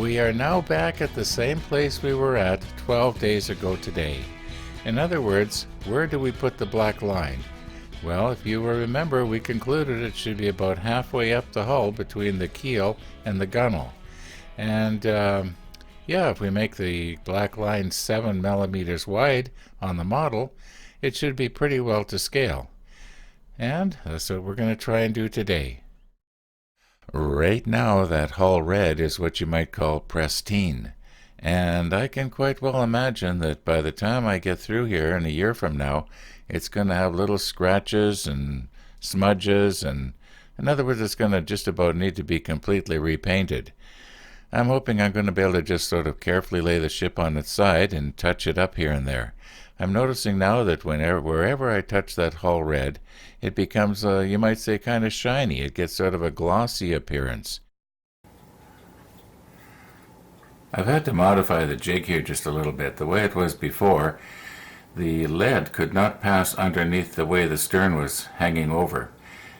We are now back at the same place we were at 12 days ago today. In other words, where do we put the black line? Well, if you will remember, we concluded it should be about halfway up the hull between the keel and the gunnel. And yeah, if we make the black line 7 millimeters wide on the model, it should be pretty well to scale. And that's what we're going to try and do today. Right now, that hull red is what you might call pristine. And I can quite well imagine that by the time I get through here in a year from now, it's going to have little scratches and smudges, and in other words, it's going to just about need to be completely repainted. I'm hoping I'm going to be able to just sort of carefully lay the ship on its side and touch it up here and there. I'm noticing now that wherever I touch that hull red, it becomes, you might say, kind of shiny. It gets sort of a glossy appearance. I've had to modify the jig here just a little bit. The way it was before, the lead could not pass underneath the way the stern was hanging over.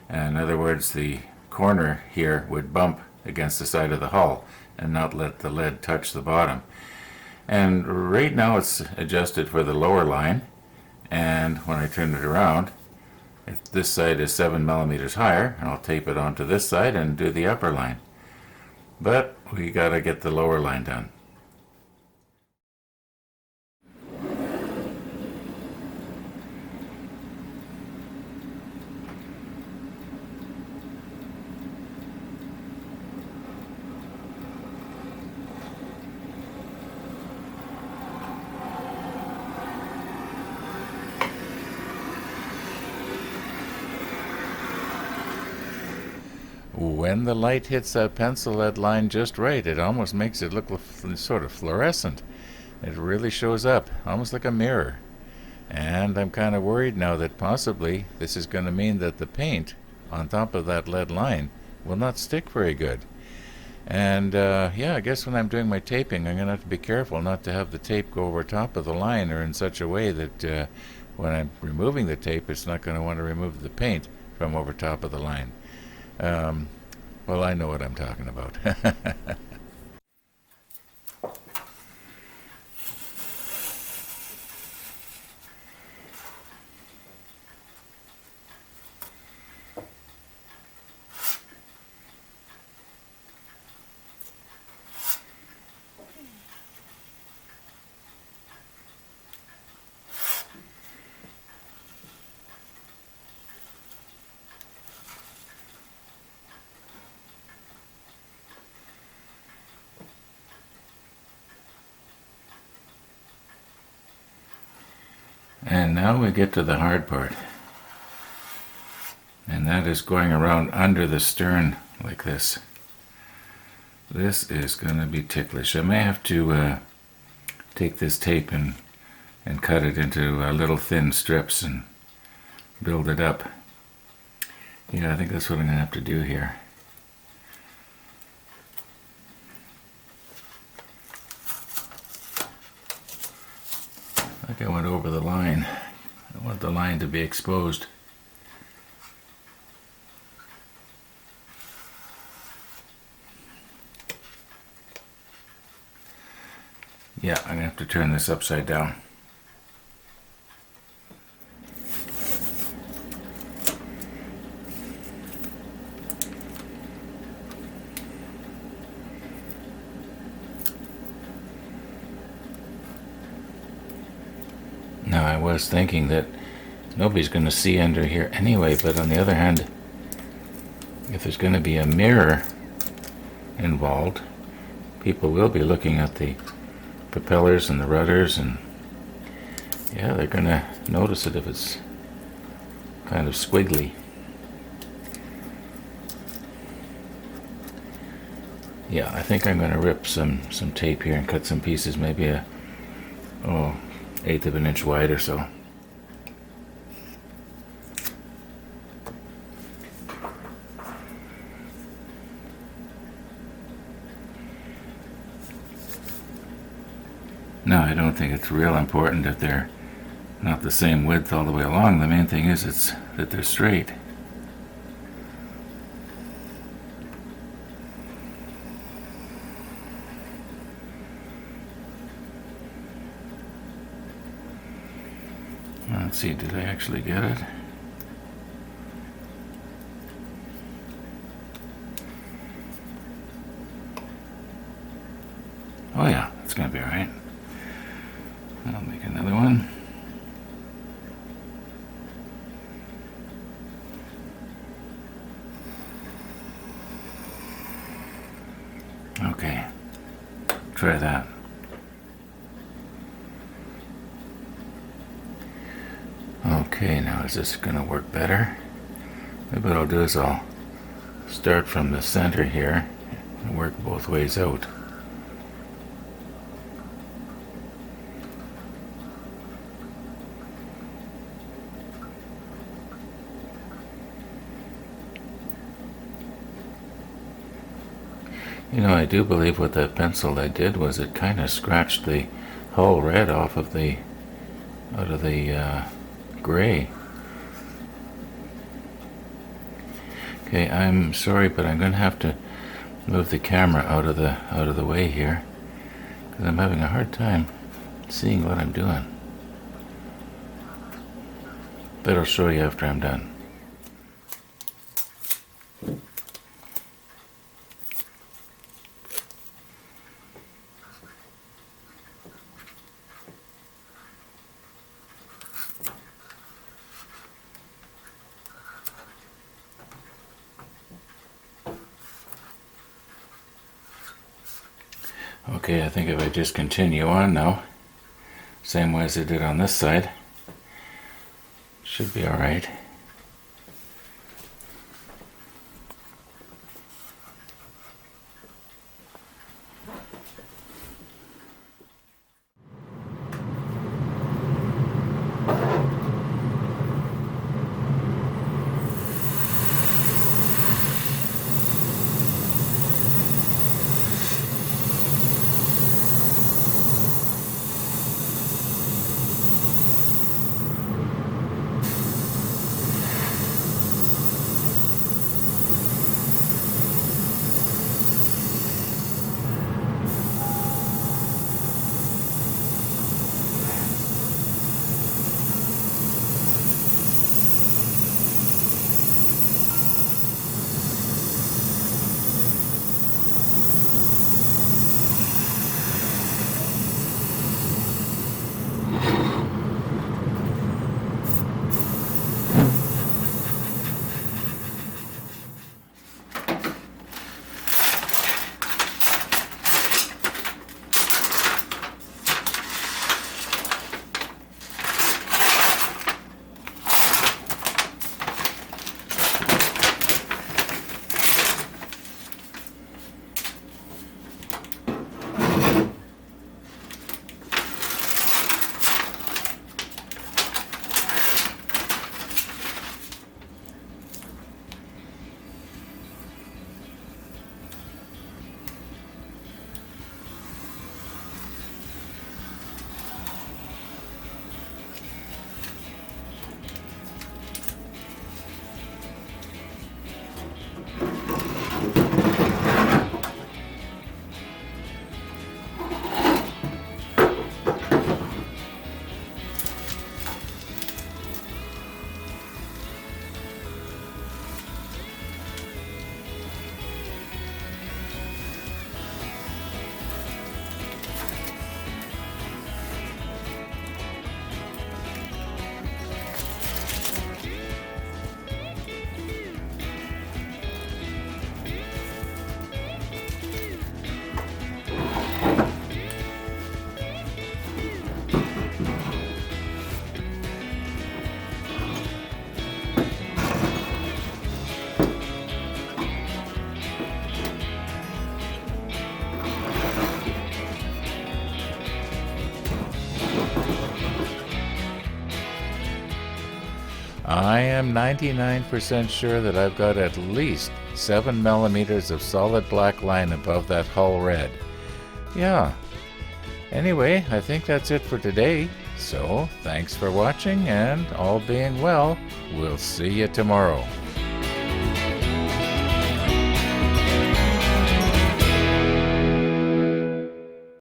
In other words, the corner here would bump against the side of the hull and not let the lead touch the bottom. And right now it's adjusted for the lower line, and when I turn it around, this side is 7 millimeters higher, and I'll tape it onto this side and do the upper line. But we gotta get the lower line done. When the light hits that pencil lead line just right, it almost makes it look sort of fluorescent. It really shows up, almost like a mirror. And I'm kind of worried now that possibly this is going to mean that the paint on top of that lead line will not stick very good. And yeah, I guess when I'm doing my taping, I'm going to have to be careful not to have the tape go over top of the line, or in such a way that when I'm removing the tape, it's not going to want to remove the paint from over top of the line. Well, I know what I'm talking about. And now we get to the hard part, and that is going around under the stern like this. This is going to be ticklish. I may have to take this tape and cut it into little thin strips and build it up. Yeah, I think that's what I'm going to have to do here. I think I went over the line. I want the line to be exposed. Yeah, I'm going to have to turn this upside down. Now, I was thinking that nobody's going to see under here anyway, but on the other hand, if there's going to be a mirror involved, people will be looking at the propellers and the rudders, and yeah, they're going to notice it if it's kind of squiggly. Yeah, I think I'm going to rip some tape here and cut some pieces, maybe a 1/8 of an inch wide or so. No, I don't think it's real important that they're not the same width all the way along. The main thing is that they're straight. Let's see, did I actually get it? Oh yeah, it's gonna be alright. I'll make another one. Okay, try that. Okay, now is this gonna work better? Maybe what I'll do is I'll start from the center here and work both ways out. You know, I do believe what that pencil I did was it kind of scratched the hull red off of the, out of the gray. Okay, I'm sorry, but I'm going to have to move the camera out of the way here, because I'm having a hard time seeing what I'm doing. But I'll show you after I'm done. Okay, I think if I just continue on now, same way as I did on this side, should be alright. I am 99% sure that I've got at least 7 millimeters of solid black line above that hull red. Yeah. Anyway, I think that's it for today. So, thanks for watching, and all being well, we'll see you tomorrow.